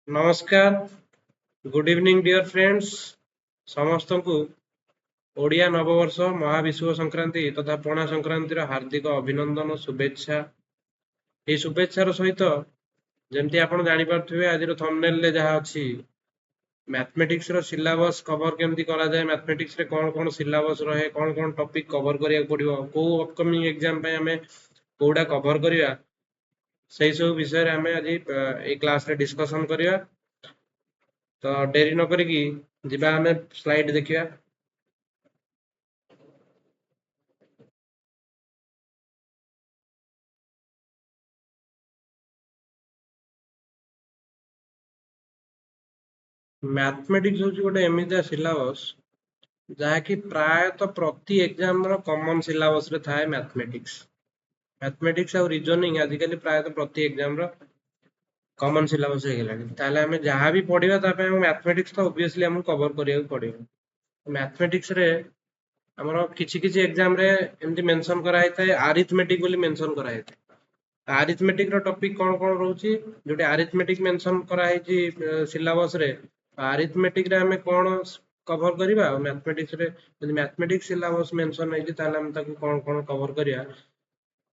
नमस्कार good evening dear friends समस्त को ओडिया नववर्ष महाविश्व संक्रांति तथा पणा संक्रांतिर हार्दिक अभिनंदन शुभेच्छा। ये शुभेच्छार सहित जमती आपण जानि पारथुबे आज थंबनेल रे जहाँ अछि मैथमेटिक्स रो सिलेबस कवर केमती करा जाए, मैथमेटिक्स रे कौन कौन सिलेबस रहे, कौन कौन टॉपिक कवर करिया पड़िबो, को अपकमिंग एग्जाम पे हमें कोडा कवर करिया सही सब विषय रे हमें आज ए क्लास रे डिस्कशन करिया। तो डेरी न करिकी जिबा हमें स्लाइड देखिया। मैथमेटिक्स हूँ गोटे एमती सिलेबस जहाँकि प्रायतः प्रति एग्जाम कॉमन सिलेबस रे थाए मैथमेटिक्स। मैथमेटिक्स और रीजनिंग आजिकल प्रायतः प्रति एग्जाम कॉमन सिलेबस हो गलानी। ताले हमें जहाँ भी पढ़िबा तापे मैथमेटिक्स तो ऑब्वियसली हमको कवर करिया पड़िबो। मैथमेटिक्स रे हमरो किछि किछि एग्जाम रे एमती मेंशन कराई थाए अरिथमेटिक बोली मेंशन कराई थाए। अरिथमेटिक रो टॉपिक कौन कौन रहउची जोटे अरिथमेटिक मेंशन कराई छी सिलेबस रे। अरिथमेटिक रे हमें कौन कवर करिबा मैथमेटिक्स रे यदि मैथमेटिक्स सिलेबस मेंशन नै छी ताले हम ताकू कौन कौन कवर करिया,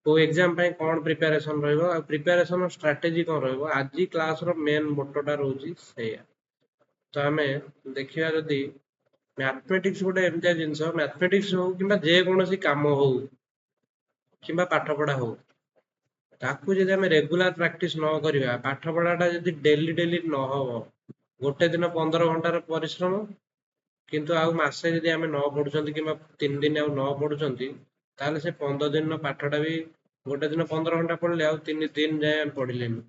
को एग्जाम पे कौन प्रिपरेशन रहइबो आ प्रिपरेशन स्ट्रेटजी कौन रहइबो। आज क्लास रो मेन मोटोटा रहउची सेया। तो हमें देखिया जदी मैथमेटिक्स गोटे एमतिया जिंस, मैथमेटिक्स हो किंबा जे कोनोसी काम हो किंबा पाठ पढ़ा हो, ताकू जदि हमें रेगुलर प्रैक्टिस न करिया, पाठ पढ़ाटा जदि डेली डेली न हो, गोटे दिन 15 घंटार परिश्रम किंतु आउ मासे जदि हमें न पढ़ुचंती किंबा 3 दिन आउ न पढ़ुचंती ताले से 15 दिन पाठटा भी गोटे दिन 15 घंटा पढ़ले आउ 3 दिन जाए हम पढ़िलेनी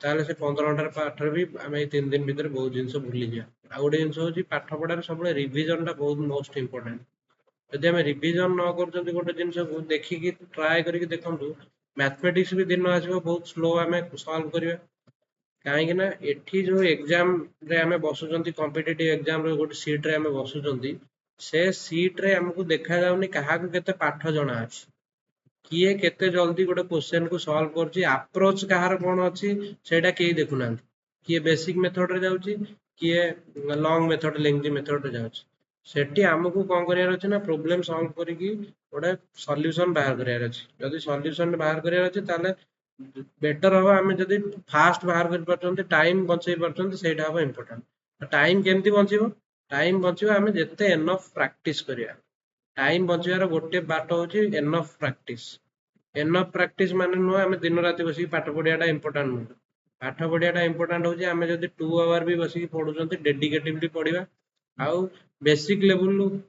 ताले से 15 घंटार पाठर भी आम 3 दिन भीतर बहुत जिनस भूली जाए। आ गोटे जिनस होची पाठ पढ़ार सब रिविजन टा बहुत मोस्ट इंपोर्टेंट। यदि आम रिविजन न कर गोटे जिनस को देखिकी ट्राए करके देखंतु, मैथमेटिक्स भी दिन आसो बहुत स्लो आम सॉल्व करिया। कहीं ना एठी जो एग्जाम रे आम बसुचंती कॉम्पिटिटिव एग्जाम रे गोटे सीट रे आम बसुचंती, से सीट रे हमको देखा जाउनी काहाकू केते पाठ जणा अछि, किए केते जल्दी गोटे क्वेश्चन को सॉल्व करछि, अप्रोच कहार कोन अछि सेटा केही देखुना। किए बेसिक मेथड रे जाउछि, किए लॉन्ग मेथड लेंथी मेथड रे जाउछि। सेठी हमको कोन करियार अछि ना प्रॉब्लम सॉल्व करिकी गोटे सॉल्यूशन बाहर करियार अछि। जदि सॉल्यूशन बाहर करियार अछि ताले बेटर हो आमे जदि फास्ट बाहर कर परछंती, टाइम बचै परछंती, सेटा हो इंपोर्टेंट। टाइम केमती बचिबो, टाइम बचिबो आमे जते एनफ प्रैक्टिस करिया। टाइम बचिबार गोटे बाट होची एनफ प्रैक्टिस। एनफ प्रैक्टिस माने नुह आमे दिन राति बसी पाठ पढ़ियाटा इंपोर्टेंट नुह। पाठ पढ़ियाटा इंपोर्टेंट होची आमे जदि 2 आवर भी बसी पढुचंती डेडिकेटिवली पढ़िबा, आउ बेसिक लेवल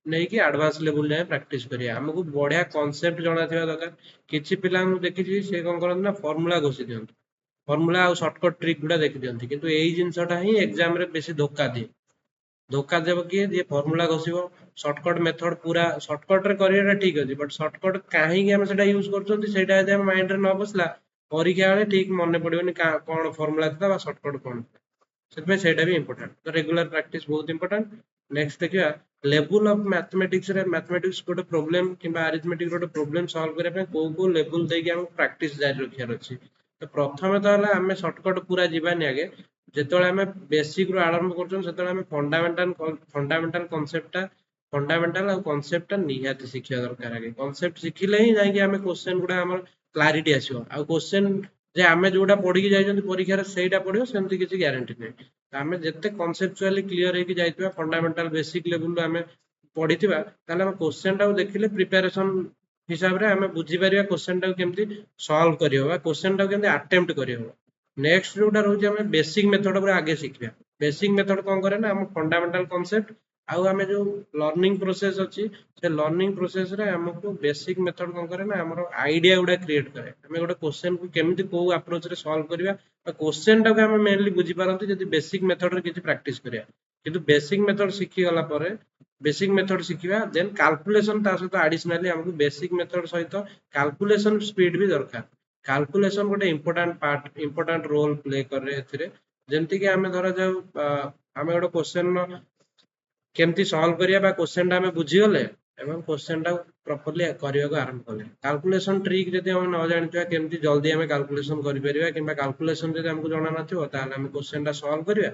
नहीं कि एडवांस लेवल जाए प्रैक्टिस करिया। हमको बढ़िया कांसेप्ट जଣା थिबा दरकार। किछि पिला हम देखिछि से कोन करन ना फार्मूला घोषि दियंती, फार्मूला आ शॉर्टकट ट्रिक गुडा देखि दियंती, किंतु एई जिंसटा ही एग्जाम रे बेसी धोखा दिए। धोखा देव किए जे फॉर्मूला घोषिबो, शॉर्टकट मेथड पूरा शॉर्टकट रे करियाटा ठीक अछि, बट शॉर्टकट काहे कि हम सेटा यूज करछंती सेटा यदि हम माइंड रे न बसला, परीक्षा बेले ठीक मने पड़िबोनी कोन फॉर्मूला था बा शॉर्टकट कोन। सेटमे सेटा भी इंपोर्टेंट। तो रेगुलर प्रैक्टिस बहुत इंपोर्टेंट। नेक्स्ट देखिया लेवल ऑफ मैथमेटिक्स रे, मैथमेटिक्स गोटे प्रॉब्लम किंबा अरिथमेटिक गोटे प्रॉब्लम सॉल्व करिया पे को लेवल देके हम प्रैक्टिस जारी रखियार अछि। तो प्रथमे तो हला हमें शॉर्टकट पूरा जीवानी आगे, जेतोळे हमें बेसिक रो आरंभ करछन सेतोळे हमें फंडामेंटल कांसेप्ट फंडामेंटल और कांसेप्ट निहाती शिक्षा दरकार। आगे कांसेप्ट शिखिले ही जाई कि हमें क्वेश्चन गुडा हमर क्लैरिटी आसीबो। आ क्वेश्चन जे हमें जोटा पढ़ी कि जाइछन परीक्षा रे सेटा पढ़िबो सेमति किछि ग्यारंटी नै। आमे जत्ते कॉन्सेप्चुअली क्लियर हेकि जाइतबा, फंडामेंटल बेसिक लेवल आमे पढ़िथिबा, ताले हम क्वेश्चन टा देखिले प्रिपरेशन हिसाब रे हमें बुझी परिबा क्वेश्चन टा केमति सॉल्व करियो बा क्वेश्चन टा केमति अटेम्प्ट करियो। नेक्स्ट जोटा रहउछि हमें बेसिक मेथड पर आगे शिखिबा। बेसिक मेथड कोन करे ना हम फंडामेंटल कांसेप्ट आउ हमें जो लर्निंग प्रोसेस अछि से लर्निंग प्रोसेस रे हमको बेसिक मेथड कोन करे ना हमरो आइडिया गुडा क्रिएट करे। हमें गोटे क्वेश्चन को केमति को अप्रोच रे सॉल्व करिबा, क्वेश्चन टा को हमें मेनली बुझी पारंती जदि बेसिक मेथड रे किछि प्रैक्टिस करिया। किंतु बेसिक मेथड शिखि गला परे, बेसिक मेथड शिखिबा देन कैलकुलेशन ता सहित एडिशनली हमको बेसिक मेथड सहित कैलकुलेशन स्पीड भी दरकार। कैलकुलेशन गोटे important part, important role play करे एथिरे। जेमति कि हमें धरा जाऊ हमें गोटे क्वेश्चन केमति सॉल्व करिया बा क्वेश्चन टा हमें बुझी गले, एवं क्वेश्चन टा प्रॉपर्ली करने को आरंभ कले कैलकुलेशन ट्रिक जब हम न जानिथिबा केमती जल्दी आम कैलकुलेशन करि परिबा किंबा कैलकुलेशन जब हमको जाना नथिबो ताले हम क्वेश्चन टा सॉल्व करिया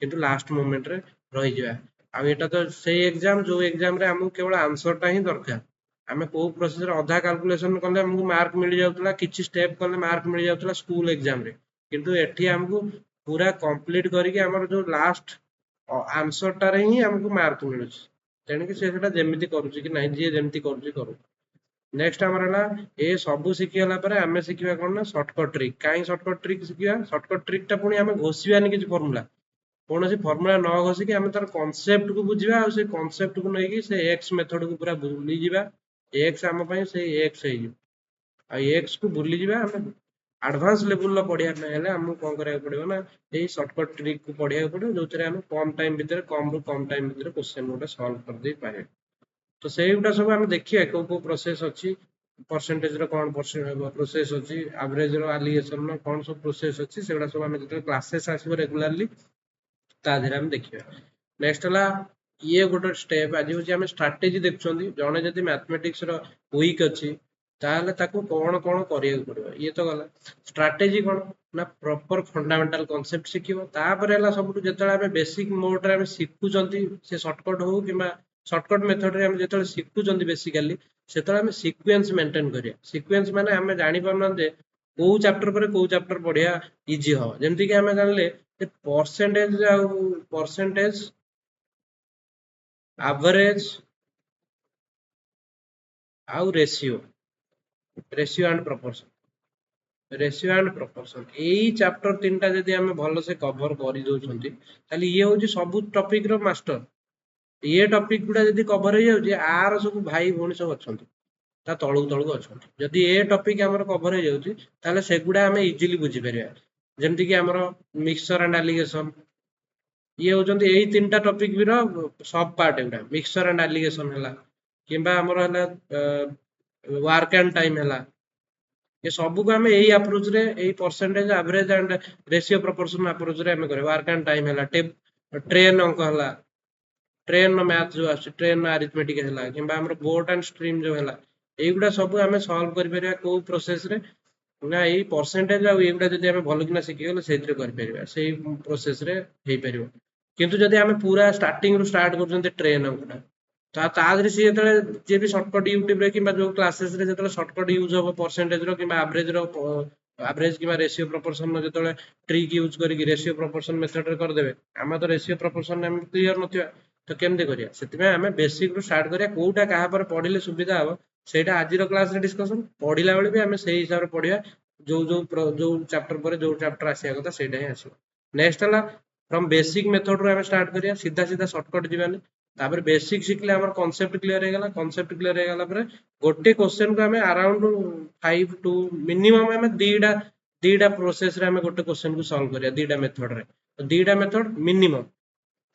किंतु लास्ट मोमेंट रे रहि जिबा आ एटा तो सेही एग्जाम जो एग्जाम रे हमको केवल आंसर टा ही दरकार आमे को प्रोसेस रे अधा कैलकुलेशन कले हमको मार्क मिल जाउतला किछि स्टेप कले मार्क मिल जाउतला स्कूल एग्जाम रे किंतु एठी हमको पूरा कंप्लीट करिके हमर जो लास्ट आंसर टा रे ही हमको मार्क मिलुछ तेणुक सेटा जमी करुच्ची कि ना जी जमी करू नेक्स्ट आमर है ये सब शिखीगला आम शिखा कौन ना सर्टकट ट्रिक कहीं सर्टकट ट्रिक शिखा सर्टकट ट्रिक टा पुणी आम घोषानी किसी फर्मुला कौन सी फर्मुला न घोषिकी आम तार कनसेप्ट को बुझा से कनसेप्ट को लेकिन से एक्स मेथड को पूरा भूली जा एक्स आम से एक्स एक्स को भूली जा आम आडभांस लेवल पढ़ाई आमको कौन करा पड़ो ना यही सर्टकट ट्रिक को पढ़ा पड़ो जो कम टाइम भितर कम रु कम टाइम भितर क्वेश्चन गोटे सल्व कर दे पारे तो सेगुटा सब आम देखिए को प्रोसेस अच्छी परसेंटेज कौन प्रोसेस अच्छी एवरेज एलिगेशन कौन सब प्रोसेस अच्छी से सब आम जो क्लासेस आसो रेगुलाली ताधीरे आम देखिए नेक्स्ट है ये गोटे स्टेप आज हूँ आम स्ट्राटेजी देखुं जड़े जब मैथमेटिक्स वीक अच्छी ताहले ताको कौन कौन करिया पड़ो ये तो गला स्ट्राटेजी कौन ना प्रॉपर फंडामेंटल कांसेप्ट शिखिबो तापर हला सब जेतले आमे बेसिक मोड रे आमे शिखुचंती से शॉर्टकट हो किबा शॉर्टकट मेथड रे आमे जेतले शिखुचंती बेसिकली सेतले आमे सीक्वेंस मेंटेन करिया सीक्वेंस माने आमे जानि परना जे को चैप्टर पर को चैप्टर पढ़िया इजी हो जेमति कि आमे जानले परसेंटेज एवरेज आउ रेशियो एंड प्रपोर्शन यही चैप्टर 3टा जदि आमे भलो से कवर करि दोछंती ताली ये होची सब टॉपिक रो मास्टर ये टॉपिक गुडा जदि कवर हो जाउची आर सब भाई भोनी सब अछंती ता तळु तळु अछंती जदि ए टॉपिक हमर कवर हो जाउची ताले सेगुडा आमे इजीली बुझी परिया जेमति कि हमर मिक्सचर एंड एलिगेशन ये होचंती एही 3टा टॉपिक बिरो सब पार्ट एगुडा मिक्सचर एंड एलिगेशन हला किंबा हमर हला वर्क एंड टाइम हला ये सब को आम यही अप्रोच रे यही percentage average and ratio proportion approach रे आम करिया वर्क एंड टाइम हला ट्रेन अंक हला ट्रेन मैथ जो आछ ट्रेन अरिथमेटिक हला किंबा हमर बोट एंड स्ट्रीम जो हला एगुडा सब आम सॉल्व करि परिया को प्रोसेस रे ना यही परसेंटेज आ एगुडा जदि आम भलो किना सिखि गेले सेतिर करि परिया सेही प्रोसेस रे हेई परियो किंतु जदि आम पूरा स्टार्टिंग रु स्टार्ट करछन्ते ट्रेन अंकटा तादरे सी जे भी शॉर्टकट यूट्यूब रे किंबा जो क्लासेस रे जतले शॉर्टकट यूज हो परसेंटेज रो किंबा एवरेज किंबा रेशियो प्रोपोर्शन रो जतले ट्रिक यूज करी रेशियो प्रोपोर्शन मेथड रे कर देबे हम तो रेशियो प्रोपोर्शन हम क्लियर नथिया तो केमते करिया सेति में हमें बेसिक रु स्टार्ट करिया कोउटा कहा पर पढिले सुविधा हो सेटा आज रो क्लास रे डिस्कशन पढिला बेले भी हमें सही हिसाब रे पढिया जो चैप्टर पर जो चैप्टर आसिया कथा सेटा ही आसीबो नेक्स्ट हला फ्रॉम बेसिक मेथड रो हमें स्टार्ट करिया सीधा सीधा शॉर्टकट जीवानी तापर बेसिक शिखले हमर कांसेप्ट क्लियर हेगला कांसेप्ट क्लियर हेगला पर गोटे क्वेश्चन को हमें अराउंड 5 टू मिनिमम हमें दीडा प्रोसेस रे हमें गोटे क्वेश्चन को सॉल्व करिया दीडा मेथड रे तो दीडा मेथड मिनिमम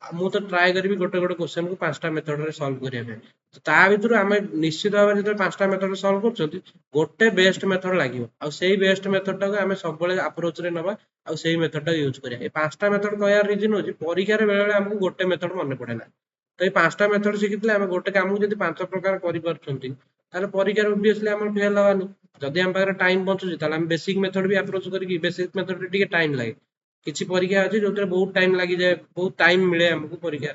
मु तो ट्राई करी गोटे गोटे क्वेश्चन को 5टा मेथड रे सॉल्व करिया पे तो ता भितरु हमें निश्चित भाव जब 5टा मेथड सॉल्व करछंती गोटे बेस्ट मेथड लागिवो आ सेही बेस्ट मेथड टा को हमें सब बेले अप्रोच रे नबा आ सेही मेथड टा यूज करिया ए 5टा मेथड कहया रीजन होची परीक्षा रे बेले बेले हमको गोटे मेथड मन पड़ेना तो ये 5टा मेथड शिखितले आम गोटे काम को जब 5 प्रकार करें परीक्षा ओबियसली आम फेल हवानी जदि आम पाखे टाइम बचुची हम बेसिक मेथड भी अप्रोच करी बेसिक मेथड रे टाइम लगे किसी परीक्षा अच्छी जो बहुत टाइम लगी जाए बहुत टाइम मिले हमको परीक्षा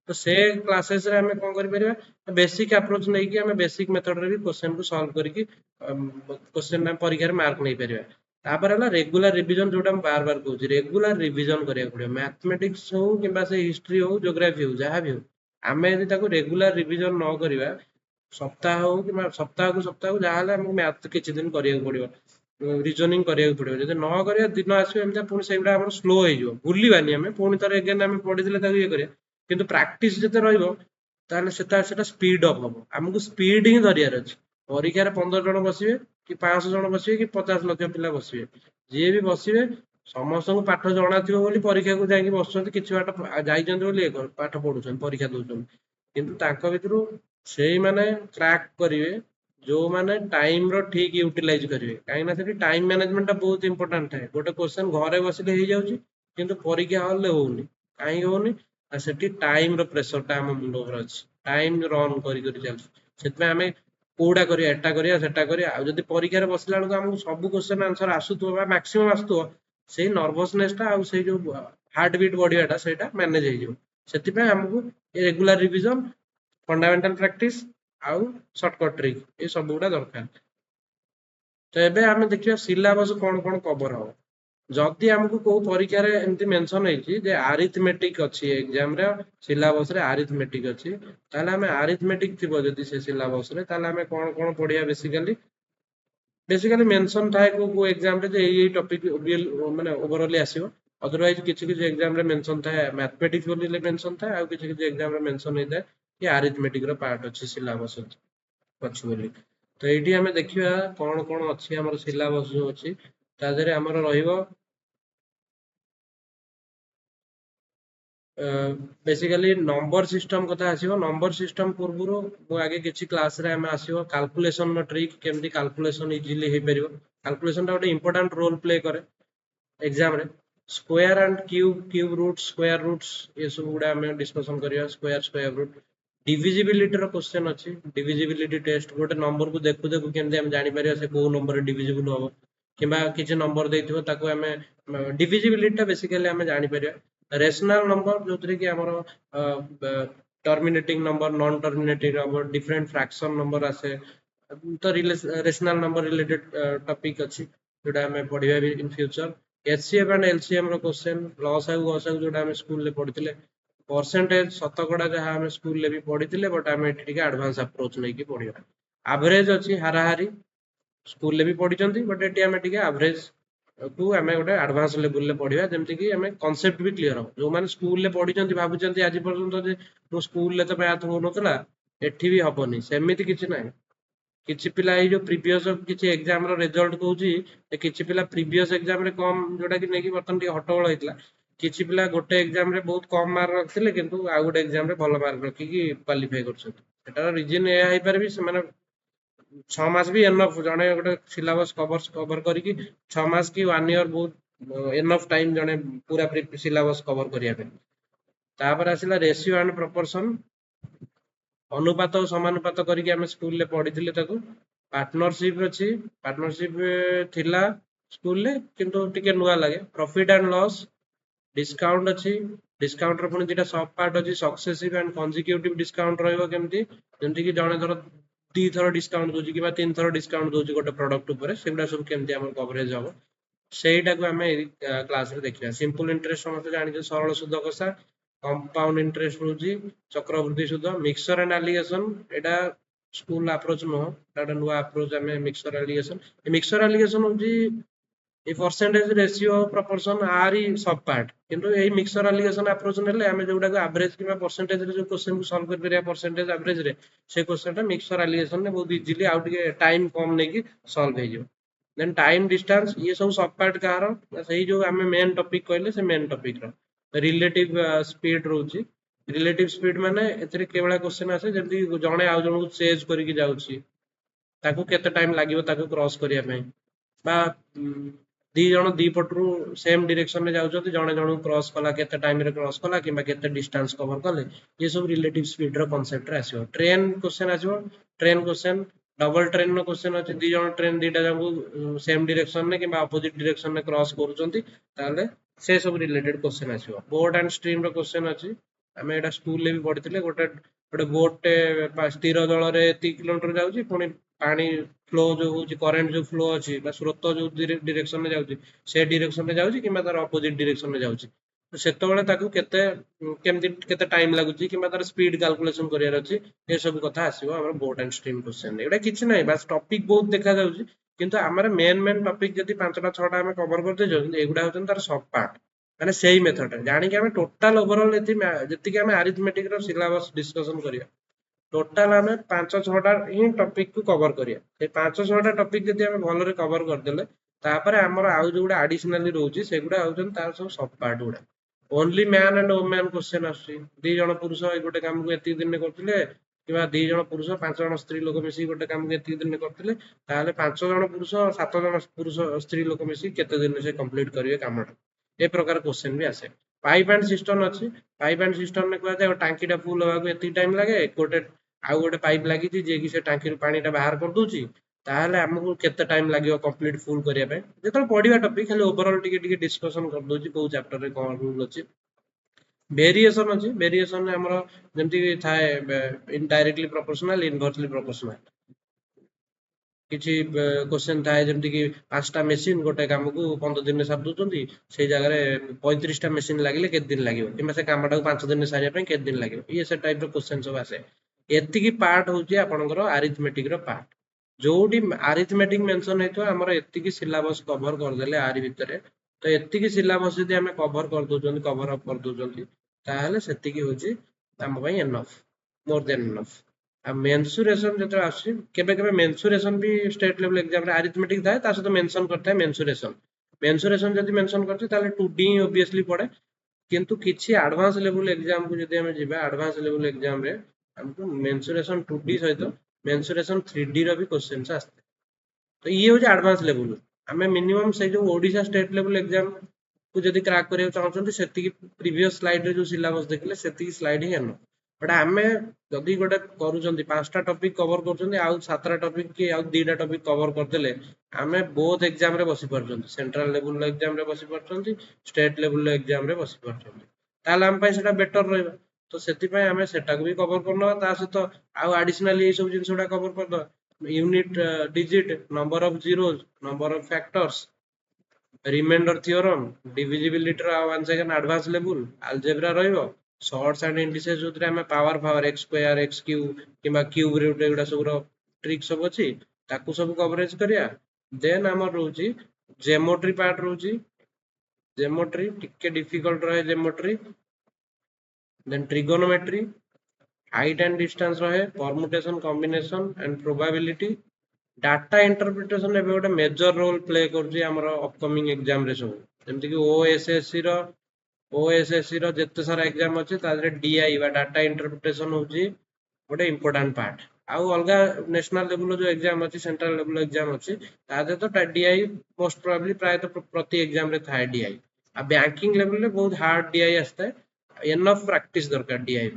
तो से क्लासेस रे हमें कौन कर बेसिक अप्रोच नहीं कि हमें बेसिक मेथड रे भी क्वेश्चन को सॉल्व करके क्वेश्चन परीक्षा रे मार्क नहीं परिया तापर हला रेगुलर रिवीजन जोटा बार बार कहूँ रेगुलर रिवीजन करिया पड़ियो मैथमेटिक्स हो किबा से हिस्ट्री हो ज्योग्राफी हो जहाँ भी हो आम यदि रेगुलर रिवीजन न करवा सप्ताह हो कि सप्ताह को जहाँ हमको मैथ किसी दिन करिया पड़ियो रिजनिंग करिया पड़ियो जदि न करिया दिन आसियो एमता पुणी सेगुडा हमर स्लो हो जिवो भूलिबानी हमें पुणी थरे अगेन हमें पढ़िथिले ताकू ये करिया किंतु प्रैक्टिस जते रहइबो ताले सेटा स्पीड अप हबो हमको स्पीड ही धरियार अछि परीक्षा रे 15 जण बसिबे कि 500 जण बसिबे कि 50 लाख पिला बसिबे जे भी बसिबे समस्त को पाठ जଣା थिबो बोली परीक्षा को जाई बसछन्ती किछि बाट जाइछन्ती बोली पाठ पढुछन्ती परीक्षा दउछन्ती किंतु तांको भितरु सेही माने क्रैक करिवे जो माने टाइम रो ठीक यूटिलाइज करिवे काहे ना सेठी टाइम मैनेजमेंट टा बहुत इंपोर्टेंट है गोटे क्वेश्चन घरे बसिले हो जाउची किंतु परीक्षा हॉल ले होउनी काहे होउनी आ सेठी टाइम रो प्रेशर टा हम मुंड पर अछि टाइम रन करी करी चल ସେଥିପାଇଁ ଆମେ କୋଉଟା କରିବା ଏଟା କରିବା ସେଟା କରିବା ଆଉ ଯଦି ପରୀକ୍ଷାରେ ବସିଲା ବେଳକୁ ଆମକୁ ସବୁ କ୍ୱେଶ୍ଚନ ଆନ୍ସର ଆସୁଥିବ ବା ମ୍ୟାକ୍ସିମମ୍ ଆସୁଥିବ ସେଇ ନର୍ଭସନେସ୍ ଟା ଆଉ ସେଇ ଯୋଉ ହାର୍ଟ ବିଟ୍ ବଢିବାଟା ସେଇଟା ମ୍ୟାନେଜ ହେଇଯିବ। ସେଥିପାଇଁ ଆମକୁ ରେଗୁଲାର ରିଭିଜନ, ଫଣ୍ଡାମେଣ୍ଟାଲ ପ୍ରାକ୍ଟିସ ଆଉ ସର୍ଟକଟ୍ ଟ୍ରିକ୍ ଏ ସବୁ ଗୁଡା ଦରକାର। ତ ଏବେ ଆମେ ଦେଖିବା ସିଲାବସ କଣ କଣ କଭର ହବ। ଯଦି ଆମକୁ କୋଉ ପରୀକ୍ଷାରେ ଏମିତି ମେନସନ ହେଇଛି ଯେ ଆରିଥମେଟିକ ଅଛି ଏକ୍ସାମରେ ସିଲାବସରେ ଆରିଥମେଟିକ ଅଛି, ତାହେଲେ ଆମେ ଆରିଥମେଟିକ ଥିବ ଯଦି ସେ ସିଲାବସରେ ତାହେଲେ ଆମେ କଣ କଣ ପଢିବା ବେସିକାଲି ମେନସନ ଥାଏ କୋଉ କୋଉ ଏକ୍ସାମରେ ଯେ ଏଇ ଟପିକ ମାନେ ଓଭରଅଲି ଆସିବ। ଅଦରୱାଇଜ କିଛି କିଛି ଏକ୍ସାମରେ ମେନସନ ଥାଏ ମ୍ୟାଥମେଟିକ୍ସ ବୋଲି ମେନସନ ଥାଏ ଆଉ କିଛି କିଛି ଏକ୍ସାମରେ ମେନସନ ହେଇଥାଏ କି ଆରିଥମେଟିକ ର ପାର୍ଟ ଅଛି ସିଲାବସ ଅଛି ବୋଲି। ତ ଏଇଠି ଆମେ ଦେଖିବା କଣ କଣ ଅଛି ଆମର ସିଲାବସ ଯୋଉ ଅଛି ତା ଦେହରେ ଆମର ରହିବ ବେସିକାଲି ନମ୍ବର ସିଷ୍ଟମ କଥା ଆସିବ। ନମ୍ବର ସିଷ୍ଟମ ପୂର୍ବରୁ ମୁଁ ଆଗେ କିଛି କ୍ଲାସରେ ଆମେ ଆସିବ କାଲକୁଲେସନ ର ଟ୍ରିକ୍ କେମିତି କାଲକୁଲେସନ ଇଜିଲି ହେଇପାରିବ। କାଲକୁଲେସନ ଟା ଗୋଟେ ଇମ୍ପୋର୍ଟାଣ୍ଟ ରୋଲ ପ୍ଲେ କରେ ଏକ୍ସାମରେ। Square and cube roots, square roots ଏସବୁ ଗୁଡା ଆମେ ଡିସ୍କସନ କରିବା। ସ୍କୋୟାର ରୁଟ୍, ଡିଭିଜିବିଲିଟି ର କ୍ୱେଶ୍ଚନ ଅଛି। ଡିଭିଜିବିଲିଟି ଟେଷ୍ଟ, ଗୋଟେ ନମ୍ବରକୁ ଦେଖୁ ଦେଖୁ କେମିତି ଆମେ ଜାଣିପାରିବା ସେ କୋଉ ନମ୍ବରରେ ଡିଭିଜିବୁଲ ହବ, କିମ୍ବା କିଛି ନମ୍ବର ଦେଇଥିବ ତାକୁ ଆମେ ଡିଭିଜିବିଲିଟି ଟା ବେସିକାଲି ଆମେ ଜାଣିପାରିବା। ରେସନାଲ ନମ୍ବର ଯୋଉଥିରେ କି ଆମର terminating number, non terminating number, different fraction number ଆସେ। ତ ରେସନାଲ ନମ୍ବର ରିଲେଟେଡ ଟପିକ ଅଛି ଯୋଉଟା ଆମେ ପଢିବା ବି ଇନ ଫ୍ୟୁଚର। ଏଚସିଏଫ୍ ଆଣ୍ଡ ଏଲସିଏମ ର କ୍ୱେଶ୍ଚନ, ଲସାଗୁ ଗସାଗୁ ଯୋଉଟା ଆମେ ସ୍କୁଲରେ ପଢିଥିଲେ। ପରସେଣ୍ଟେଜ ଶତକଡା ଯାହା ଆମେ ସ୍କୁଲରେ ବି ପଢିଥିଲେ ବଟ୍ ଆମେ ଏଠି ଟିକେ ଆଡଭାନ୍ସ ଆପ୍ରୋଚ ନେଇକି ପଢିବା। ଆଭରେଜ ଅଛି ହାରାହାରି ସ୍କୁଲରେ ବି ପଢିଛନ୍ତି ବଟ୍ ଏଠି ଆମେ ଟିକେ ଆଭରେଜ କୁ ଆମେ ଗୋଟେ ଆଡଭାନ୍ସ ଲେବୁଲରେ ପଢିବା ଯେମିତି କି ଆମେ କନସେପ୍ଟ ବି କ୍ଲିୟର ହବ। ଯୋଉମାନେ ସ୍କୁଲରେ ପଢିଛନ୍ତି ଭାବୁଛନ୍ତି ଆଜି ପର୍ଯ୍ୟନ୍ତ ଯେ ମୋ ସ୍କୁଲରେ ତ ମ୍ୟାଥ ହଉନଥିଲା ଏଠି ବି ହବନି, ସେମିତି କିଛି ନାହିଁ। କିଛି ପିଲା ଏଇ ଯୋଉ ପ୍ରିଭିୟସ କିଛି ଏକ୍ସାମ ର ରେଜଲ୍ଟ କହୁଛି କିଛି ପିଲା ପ୍ରିଭିୟସ ଏକ୍ସାମ ରେ କମ ଯୋଉଟା କି ନେଇକି ବର୍ତ୍ତମାନ ଟିକେ ହଟ୍ଟଗୋଳ ହେଇଥିଲା। କିଛି ପିଲା ଗୋଟେ ଏକ୍ସାମ ରେ ବହୁତ କମ ମାର୍କ ରଖିଥିଲେ କିନ୍ତୁ ଆଉ ଗୋଟେ ଏକ୍ସାମ ରେ ଭଲ ମାର୍କ ରଖିକି କ୍ୱାଲିଫାଇ କରୁଛନ୍ତି। ସେଟାର ରିଜନ ଏହା ହେଇପାରେ ବି ସେମାନେ 6 ମାସ ବି ଏନଫ୍, ଜଣେ ଗୋଟେ ସିଲାବସ କଭର କରିକି 6 ମାସ କି 1 ଇୟର ବହୁତ ଏନଫ୍ ଟାଇମ ଜଣେ ପୁରା ସିଲାବସ କଭର କରିବା ପାଇଁ। ତାପରେ ଆସିଲା ରେସିଓ ଆଣ୍ଡ ପ୍ରପୋର୍ସନ, ଅନୁପାତ ଓ ସମାନୁପାତ କରିକି ଆମେ ସ୍କୁଲରେ ପଢିଥିଲେ ତାକୁ। ପାର୍ଟନରସିପ ଅଛି, ପାର୍ଟନରସିପ ଥିଲା ସ୍କୁଲରେ କିନ୍ତୁ ଟିକେ ନୂଆ ଲାଗେ। ପ୍ରଫିଟ ଆଣ୍ଡ ଲସ୍, ଡିସକାଉଣ୍ଟ ଅଛି। ଡିସକାଉଣ୍ଟର ପୁଣି ଦିଟା ସବ୍ ପାର୍ଟ ଅଛି, ସକ୍ସେସିଭ ଆଣ୍ଡ କନଜିକ୍ୟୁଟିଭ ଡିସକାଉଣ୍ଟ ରହିବ କେମିତି, ଯେମିତି କି ଜଣେ ଧର 2 ଥର ଡିସକାଉଣ୍ଟ ଦଉଛି କିମ୍ବା 3 ଥର ଡିସକାଉଣ୍ଟ ଦଉଛି ଗୋଟେ ପ୍ରଡକ୍ଟ ଉପରେ, ସେଗୁଡା ସବୁ କେମିତି ଆମର କଭରେଜ ହବ ସେଇଟାକୁ ଆମେ ଏଇ କ୍ଲାସରେ ଦେଖିବା। ସିମ୍ପଲ ଇଣ୍ଟରେଷ୍ଟ ସମସ୍ତେ ଜାଣିଛ, ସରଳ ସୁଧ କଷା। କମ୍ପାଉଣ୍ଡ ଇଣ୍ଟରେଷ୍ଟ ହଉଛି ଚକ୍ରବୃଦ୍ଧି ସୁଧ। ମିକ୍ସଚର ଆଣ୍ଡ ଆଲିଗେସନ, ଏଇଟା ସ୍କୁଲ ଆପ୍ରୋଚ ନୁହଁ, ଏଟା ଗୋଟେ ନୂଆ ଆପ୍ରୋଚ। ଆମେ ମିକ୍ସଚର ଆଲିଗେସନ, ମିକ୍ସଚର ଆଲିଗେସନ ହଉଛି এই ପରସେଣ୍ଟେଜ ରେସିଓ ପ୍ରପୋର୍ସନ ଆରି ସବ୍ ପାର୍ଟ, କିନ୍ତୁ ଏଇ ମିକ୍ସଚର ଆଲିଗେସନ ଆପ୍ରୋଚ ନେଲେ ଆମେ ଯୋଉଟାକୁ ଆଭରେଜ କିମ୍ବା ପରସେଣ୍ଟେଜରେ ଯୋଉ କ୍ୱେଶ୍ଚନ କୁ ସଲ୍ଭ କରିପାରିବା ପରସେଣ୍ଟେଜ ଆଭରେଜରେ, ସେ କ୍ୱେଶ୍ଚନ ଟା ମିକ୍ସଚର ଆଲିଗେସନରେ ବହୁତ ଇଜିଲି ଆଉ ଟିକେ ଟାଇମ କମ ନେଇକି ସଲ୍ଭ ହେଇଯିବ। ଦେନ୍ ଟାଇମ ଡିଷ୍ଟାନ୍ସ, ଇଏ ସବୁ ସବ୍ ପାର୍ଟ କାହାର, ସେଇ ଯୋଉ ଆମେ ମେନ୍ ଟପିକ କହିଲେ ସେ ମେନ୍ ଟପିକ ର। ରିଲେଟିଭ ସ୍ପିଡ ରହୁଛି। ରିଲେଟିଭ ସ୍ପିଡ ମାନେ ଏଥିରେ କେଭଳିଆ କ୍ୱେଶ୍ଚନ ଆସେ ଯେମିତି ଜଣେ ଆଉ ଜଣଙ୍କୁ ଚେଜ କରିକି ଯାଉଛି, ତାକୁ କେତେ ଟାଇମ ଲାଗିବ ତାକୁ କ୍ରସ କରିବା ପାଇଁ, ବା ଦି ଜଣ ଦି ପଟରୁ ସେମ ଡିରେକ୍ସନ ରେ ଯାଉଛନ୍ତି, ଜଣେ ଜଣଙ୍କୁ କ୍ରସ କଲା କେତେ ଟାଇମ ରେ କ୍ରସ କଲା କିମ୍ବା କେତେ ଡିଷ୍ଟାନ୍ସ କଭର କଲେ, ଏ ସବୁ ରିଲେଟିଭ ସ୍ପିଡ ର କନସେପ୍ଟରେ ଆସିବ। ଟ୍ରେନ କ୍ୱେଶ୍ଚନ ଆସିବ, ଟ୍ରେନ କ୍ୱେଶ୍ଚନ। ଡବଲ ଟ୍ରେନ ର କ୍ୱେଶ୍ଚନ ଅଛି, ଦି ଜଣ ଟ୍ରେନ ଦିଟା ଯାକୁ ସେମ ଡିରେକ୍ସନ ରେ କିମ୍ବା ଅପୋଜିଟ ଡିରେକ୍ସନ ରେ କ୍ରସ କରୁଛନ୍ତି, ତାହେଲେ ସେ ସବୁ ରିଲେଟେଡ କ୍ୱେଶ୍ଚନ ଆସିବ। ବୋର୍ଡ ଆଣ୍ଡ ଷ୍ଟ୍ରିମ ର କ୍ୱେଶ୍ଚନ ଅଛି, ଆମେ ଏଇଟା ସ୍କୁଲରେ ବି ପଢିଥିଲେ। ଗୋଟେ ବୋଟଟେ ସ୍ଥିର ଜଳରେ ଏତିକି କିଲୋମିଟର ଯାଉଛି, ପୁଣି ପାଣି ଫ୍ଲୋ ଯୋଉ ହଉଛି, କରେଣ୍ଟ ଯୋଉ ଫ୍ଲୋ ଅଛି ବା ସ୍ରୋତ ଯୋଉ ଡିରେକ୍ସନ ରେ ଯାଉଛି ସେ ଡିରେକ୍ସନ ରେ ଯାଉଛି କିମ୍ବା ତାର ଅପୋଜିଟ ଡିରେକ୍ସନ ରେ ଯାଉଛି, ସେତେବେଳେ ତାକୁ କେମିତି କେତେ ଟାଇମ ଲାଗୁଛି କିମ୍ବା ତାର ସ୍ପିଡ କାଲକୁଲେସନ କରିବାର ଅଛି, ଏସବୁ କଥା ଆସିବ ଆମର ବୋର୍ଡ ଆଣ୍ଡ ଷ୍ଟ୍ରିମ କ୍ୱେଶ୍ଚନ। ଏଇଟା କିଛି ନାହିଁ, ବାସ୍ ଟପିକ ବହୁତ ଦେଖାଯାଉଛି କିନ୍ତୁ ଆମର ମେନ୍ ଟପିକ ଯଦି 5ଟା 6ଟା ଆମେ କଭର କରିଦେଇଛନ୍ତି, ଏଗୁଡା ହଉଛନ୍ତି ତାର ସବ୍ ପାର୍ଟ। ମାନେ ସେଇ ମେଥଡ ଜାଣିକି ଆମେ ଟୋଟାଲ ଓଭରଅଲ ଯେତିକି ଆମେ ଆରିଥମେଟିକ ର ସିଲାବସ ଡିସ୍କସନ କରିବା, ଟୋଟାଲ ଆମେ 5-6ଟା ହିଁ ଟପିକ କୁ କଭର କରିବା। ସେଇ 5-6ଟା ଟପିକ ଯଦି ଆମେ ଭଲରେ କଭର କରିଦେଲେ, ତାପରେ ଆମର ଆଉ ଯୋଉଗୁଡା ଆଡିସନାଲି ରହୁଛି ସେଗୁଡା ହଉଛନ୍ତି ତାର ସବୁ ସବ୍ ପାର୍ଟ ଗୁଡା। Only man and woman question ଆସୁଛି, 2 ଜଣ ପୁରୁଷ ଏଇ ଗୋଟେ କାମକୁ ଏତିକି ଦିନରେ କରୁଥିଲେ, କିମ୍ବା 2 ଜଣ ପୁରୁଷ 5 ଜଣ ସ୍ତ୍ରୀ ଲୋକ ମିଶିକି ଗୋଟେ କାମକୁ ଏତିକି ଦିନରେ କରିଥିଲେ, ତାହେଲେ 5 ଜଣ ପୁରୁଷ 7 ଜଣ ପୁରୁଷ ସ୍ତ୍ରୀ ଲୋକ ମିଶିକି କେତେ ଦିନରେ ସେ କମ୍ପ୍ଲିଟ କରିବେ କାମଟା, ଏ ପ୍ରକାର କ୍ୱେଶ୍ଚନ ବି ଆସେ। ପାଇପ୍ ଆଣ୍ଡ ସିଷ୍ଟମ ଅଛି, ପାଇପ୍ ଆଣ୍ଡ ସିଷ୍ଟମ ରେ କୁହାଯାଏ ଟାଙ୍କିଟା ଫୁଲ ହବାକୁ ଏତିକି ଟାଇମ ଲାଗେ, ଗୋଟେ आउ गोटे पाइप लगी जे कि से टांकी पानी बाहर कर दूची ताहले हमको केते टाइम लागियो कंप्लीट फुल करिया पे जेतल पढिबा टॉपिक खाली ओवरऑल टिके डिस्कशन कर दोची को चैप्टर रे कोन रूल अछि वेरिएशन अछि वेरिएशन रे हमरो जेमति थाए इनडायरेक्टली प्रोपोर्शनल इनवर्सली प्रोपोर्शनल किछि क्वेश्चन थाए जेमति कि 5टा मशीन गोटे काम को 15 दिन सार दोचंती से जगह रे 35टा मशीन लागिले केते दिन लागियो किमा से कामटा को 5 दिन सारिया पे केते दिन लागियो ये से टाइप रो क्वेश्चन सब आसे एतिकी पार्ट होची आपनकर अरिथमेटिक रो पार्ट जोटी अरिथमेटिक मेंशन हेतो हमर एतिकी सिलेबस कवर कर देले आरि भितरे तो एतिकी सिलेबस जदी हमें कवर कर दोचंती कवर अप कर दोचंती ताहले सेतिकी होची हम भाई एनफ मोर देन एनफ आ मेंसुरेशन जते आसी केबे केबे मेंसुरेशन भी स्टेट लेवल एग्जाम रे अरिथमेटिक थाए ता सहित मेंशन करता है मेंसुरेशन मेंसुरेशन जदी मेंशन करती ताले 2D ऑब्वियसली पड़े किंतु किछि एडवांस लेवल एग्जाम को जदी हमें जिबा एडवांस लेवल एग्जाम रे हमको मेंसुरेशन 2D सहित मेंसुरेशन 3D रो भी क्वेश्चंस आस्ते तो ये हो एडवांस लेवल हमें मिनिमम से जो ओडिशा स्टेट लेवल एग्जाम को जदी क्रैक करियो चाहछंती सेति प्रीवियस स्लाइड रे जो सिलेबस देखले सेति स्लाइड ही एनो बट आमे जदी गोटे करूछंती 5टा टॉपिक कवर करछंती आउ 7टा टॉपिक की आउ 2टा टॉपिक कवर करदेले आमे बोथ एग्जाम रे बसी परछंती सेंट्रल लेवल एग्जाम रे बसी परछंती स्टेट लेवल एग्जाम रे बसी परछंती ताले हम पई सेटा बेटर रहबा तो सेति पई आमे सेटा को भी कवर करनो ता सहित आउ एडिशनली ए सब जिंसडा कवर करदो unit digit number of zeros number of factors remainder theorem divisibility रो one second advance level algebra रहइबो शॉर्ट्स एंड इंडिसेस जोतरे हमें power power x square x cube किबा क्यूब रूट एगुडा सब रो ट्रिक सब अछि ताकू सब कवरेज करिया देन हमर रहउची ज्योमेट्री पार्ट रहउची ज्योमेट्री टिके डिफिकल्ट रहे geometry then trigonometry height and distance रहे permutation combination and probability data interpretation एबे गोटे मेजर रोल प्ले करछि हमर अपकमिंग एग्जाम रे सब जेमति कि ओएसएससी रो जेते सारा एग्जाम अछि तादरे डीआई बा डाटा इंटरप्रिटेशन होछि गोटे इंपोर्टेंट पार्ट आउ अलगा नेशनल लेवल जो एग्जाम अछि सेंट्रल लेवल एग्जाम अछि तादे तो डीआई मोस्ट प्रोबेबली प्राय तो प्रति एग्जाम रे थाए डीआई आ बैंकिंग लेवल रे बहुत हार्ड डीआई आस्ते एनफ प्रैक्टिस दरकार डीआई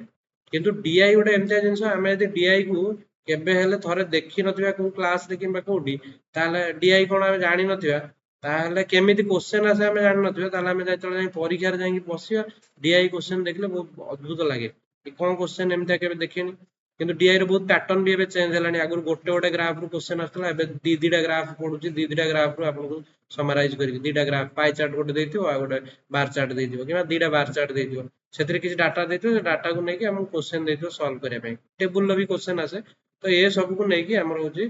किंतु डीआई गोटे एमतिया जिंस हमें यदि डीआई को केबे हेले थरे देखि नथिबा को क्लास रे किबा कोडी ताले डीआई कोन हम जानि नथिबा ताहले केमिति क्वेश्चन आसे हमें जानि नथिबा ताले हमें जतले जाई परीक्षा रे जाई बसिया डीआई क्वेश्चन देखले बहुत अद्भुत लागे कि कोन क्वेश्चन एमतिया केबे देखिनी किंतु डीआई रे बहुत पैटर्न भी एबे चेंज हलानी आगु गोटे गोटे ग्राफ रो क्वेश्चन आस्तला एबे दी दीटा ग्राफ पडुची दी दीटा ग्राफ रो आपन को समराइज करी दीटा ग्राफ पाई चार्ट गोटे देथिबो आ गोटे बार चार्ट देथिबो किबा दीटा बार चार्ट देथिबो ସେଥିରେ କିଛି डाटा ଦେଇଥିବ ସେ डाटा को ନେଇକି ଆମକୁ क्वेश्चन ଦେଇଥିବ सॉल्व କରିବା ପାଇଁ टेबल ର ବି क्वेश्चन आसे तो ये सब को नेकी हमर होची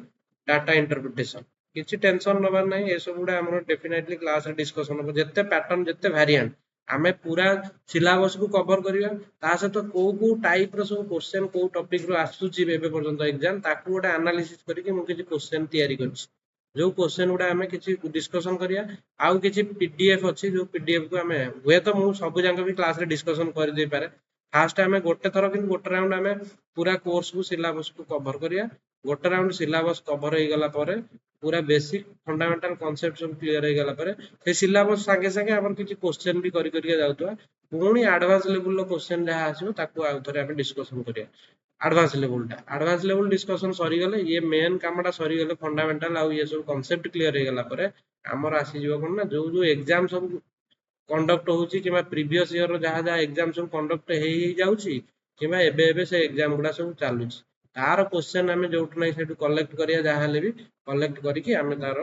डाटा इंटरप्रिटेशन किछि टेंशन नबार नै ए सब गुडा हमर डेफिनेटली क्लास रे डिस्कशन हो जत्ते पैटर्न जत्ते वेरिएंट आमे पूरा सिलेबस को कवर करिया ता से तो को टाइप रो सब क्वेश्चन को टॉपिक रो आसुची एबे पर्यंत एग्जाम ताकू गोटे एनालिसिस करिके मु किछि क्वेश्चन तयारी करछि जो क्वेश्चन गुडा हमें किछि डिस्कशन करिया आउ किछि पीडीएफ अछि जो पीडीएफ को हमें हुए तो मु सब जांक भी क्लास रे डिस्कशन कर दे पारे फास्ट हमें गोटे थर कि गोटे राउंड हमें पूरा कोर्स को सिलेबस को कवर करिया गोटे राउंड सिलेबस कवर हो गला परे पूरा बेसिक फंडामेंटल कांसेप्ट सब क्लियर हो गला परे से सिलेबस संगे संगे हमर किछि क्वेश्चन भी करि करिया जाउतबा पुणी एडवांस लेवल रो क्वेश्चन जहा आसीबो ताकू आ थरे हमें डिस्कशन करिया एडवांस लेवल डिस्कशन सरी गले ये मेन कामटा सरी गले फंडामेंटल आ ये सब कांसेप्ट क्लियर हो गला परे हमर आसी जीव कोन ना जो जो एग्जाम सब कंडक्ट होची किबा प्रीवियस ईयर रो जहा जहा एग्जाम सब कंडक्ट हेई जाउची किबा एबे एबे से एग्जाम गुडा सब चालुची तार क्वेश्चन हमें जोट नै सेटु कलेक्ट करिया जहा हले भी कलेक्ट करिकि हमें तार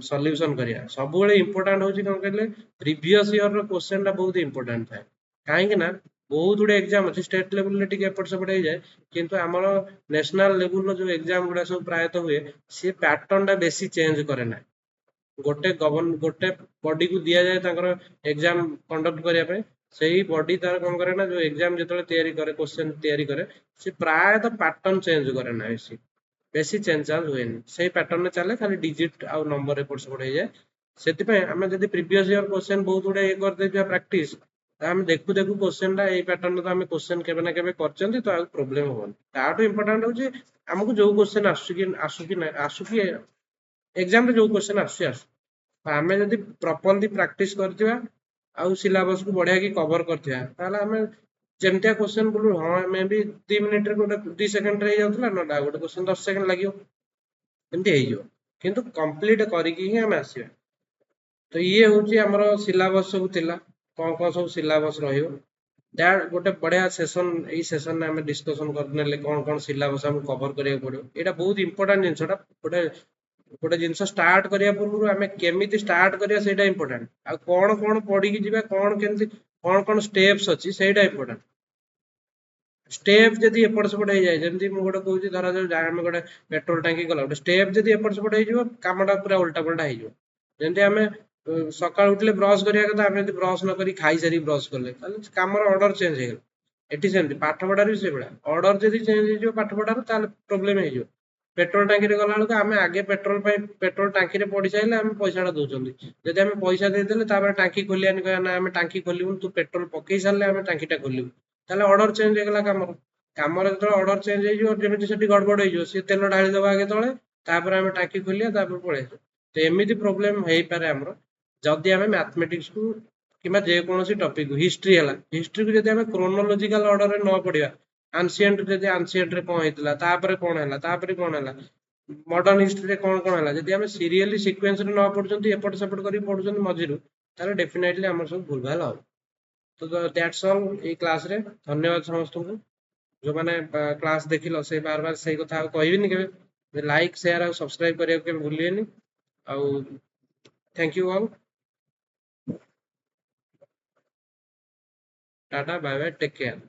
सॉल्यूशन करिया सब बेले इंपोर्टेंट होची कोन कहले प्रीवियस ईयर रो क्वेश्चन ता बहुत इंपोर्टेंट थाए काहे कि ना बहुत गुडे एग्जाम अछि स्टेट लेवल रे टिके एपट सेपट जाए किंतु हमर नेशनल लेवल रो जो एग्जाम गुडा सब प्राय तो हुए से पैटर्न ता बेसी चेंज करे ना गोटे बॉडी को दिया जाए ताकर एग्जाम कंडक्ट करिया पे सही बॉडी तार कोन करे ना जो एग्जाम जतले तयारी करे क्वेश्चन तयारी करे से प्राय तो पैटर्न चेंज करे ना बेसी बेसी चेंज हुए सही पैटर्न चले खाली डिजिट आ नंबर एपट सेपट हो जाए सेति पे हमें जदी प्रीवियस ईयर क्वेश्चन बहुत गुडे ए कर देथिया प्रैक्टिस हम देखु देखु क्वेश्चन टा ए पैटर्न तो हम क्वेश्चन केबे ना केबे करचंती तो आ प्रॉब्लम होबन ताटो इंपोर्टेंट होची हमको जो क्वेश्चन आसु कि एग्जाम रे जो क्वेश्चन आसु आमे जदी प्रॉपर्ली प्रैक्टिस करथिबा आउ सिलेबस को बढ़िया की कवर करथिबा ताले हमें ଯେମିତିଆ क्वेश्चन बोलू हाँ मे भी 2 मिनिट रे गोटे 2 सेकेंड रे जाउतला ना गोटे क्वेश्चन 10 सेकेंड लागियो एमती हेइयो किंतु कंप्लीट करिकी ही हम आसीबा। तो ये हूँ आमर सिलेबस सब थिला कौन सब सिलेबस रहियो दैट गोटे बढ़िया सेशन यही सेशन में आम डिस्कसन करने कौन सिलेबस आम कवर करिया पड़ो यहाँ बहुत इंपोर्टेंट जिनसटा गोटे गोटे जिनस स्टार्ट करिया पूर्व आम केमिति स्टार्ट करिया सेटा इंपोर्टेंट आ कौन कौन पढ़ी जिबा कौन केमति कौन स्टेप्स अच्छी सेटा इंपोर्टेंट स्टेप जदि एपट सेपट हो जाए जमी मुझे गोटे कहूँ धर जो आम गोटे पेट्रोल टांकी गला गोटे स्टेप जदि एपट सेपट हो कामटा पूरा उल्टा पुल्टा हो जमी आम सका उठले ब्रश करिया कथा आम ब्रश न करी खाई सारी ब्रश कले कमर ऑर्डर चेंज हो एटी सेमती पाठ पढ़ार भी से ऑर्डर जदि चेंज हो पाठ पढ़ार ताल प्रोब्लेम हो पेट्रोल टांकी गला बेलू आम आगे पेट्रोल टांकी पड़ी सारे आम पैसा दौरान जब आम पैसा देदेले टांकी खोलियानी कह ना आम टांकी खोलू तू पेट्रोल पकई सारे आम टांकीटा खोलू ताले ऑर्डर चेंज होगा कमर कमर जो ऑर्डर चेंज होमी से गड़बड़ हो सी तेल ढाई दबा आगे तले तापर आम टांकी खोलिया पड़े तो एमती प्रोब्लेम हो पारे आमर जदि आम मैथमेटिक्स को कि जेकोसी टॉपिक हिस्ट्री है हिस्ट्री को जब आम क्रोनोलॉजिकल ऑर्डर न पढ़ा आंशिएंट जब आंशिएंट कौन होता कौन है कौन है मॉडर्न हिस्ट्री कौन कौन है जब आम सीरियली सिक्वेन्स न पढ़ुं एपट सेपट कर पढ़ुं मझिरू ताले डेफिनेटली आम सब भूल भाल हम तो दैट्स ऑल ये क्लास रे धन्यवाद समस्त को जो मैंने क्लास देखिल से बार बार से कथा कहबिनी के लाइक शेयर और सब्सक्राइब करने के भूलिए आउ thank you all tata bye bye take care.